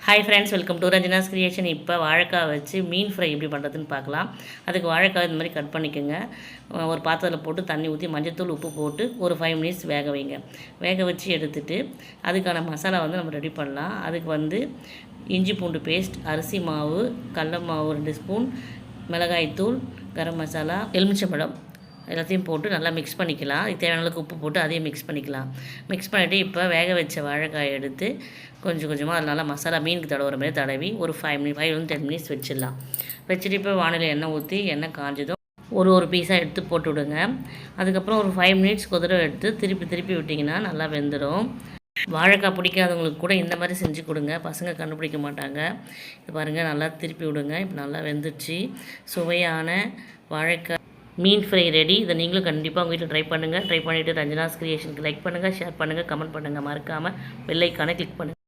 Hi friends, welcome to Ranjana's creation. இப்போ வாழைக்காய் வச்சு மீன் ஃப்ரை எப்படி பண்ணுறதுன்னு பார்க்கலாம். அதுக்கு வாழைக்காய் இந்த மாதிரி கட் பண்ணிக்கோங்க. ஒரு பாத்திரத்தில் போட்டு தண்ணி ஊற்றி மஞ்சள்தூள் உப்பு போட்டு ஒரு 5 மினிட்ஸ் வேக வைங்க. வேக வச்சு எடுத்துகிட்டு அதுக்கான மசாலா நம்ம ரெடி பண்ணலாம். அதுக்கு இஞ்சி பூண்டு பேஸ்ட், அரிசி மாவு, கடல மாவு 2 ஸ்பூன், மிளகாய்த்தூள், கரம் மசாலா, எலுமிச்சம்பழம் எல்லாத்தையும் போட்டு நல்லா மிக்ஸ் பண்ணிக்கலாம். இது தேவையான அளவுக்கு உப்பு போட்டு அதையும் மிக்ஸ் பண்ணிக்கலாம். மிக்ஸ் பண்ணிவிட்டு இப்போ வேக வச்ச வாழைக்காயை எடுத்து கொஞ்சம் கொஞ்சமாக அது நல்லா மசாலா மீனுக்கு தடவுற மாதிரி தடவி ஒரு 5-10 மினிட்ஸ் வச்சிடலாம். வச்சுட்டு இப்போ வானிலையில் எண்ணெய் ஊற்றி எண்ணெய் காஞ்சதும் ஒரு பீஸாக எடுத்து போட்டு விடுங்க. அதுக்கப்புறம் ஒரு 5 மினிட்ஸ் குதிரை எடுத்து திருப்பி விட்டிங்கன்னா நல்லா வெந்துடும். வாழைக்காய் பிடிக்காதவங்களுக்கு கூட இந்த மாதிரி செஞ்சு கொடுங்க, பசங்க கண்டுபிடிக்க மாட்டாங்க. இது பாருங்கள், நல்லா திருப்பி விடுங்க. இப்போ நல்லா வெந்துடுச்சு. சுவையான வாழைக்காய் மீன் ஃப்ரை ரெடி. இதை நீங்களும் கண்டிப்பாக உங்கள் வீட்டில் ட்ரை பண்ணுங்கள். ட்ரை பண்ணிவிட்டு ரஞ்சனாஸ் கிரியேஷனுக்கு லைக் பண்ணுங்கள், ஷேர் பண்ணுங்கள், கமெண்ட் பண்ணுங்கள். மறக்காமல் பெல் ஐக்கானை கிளிக் பண்ணுங்கள்.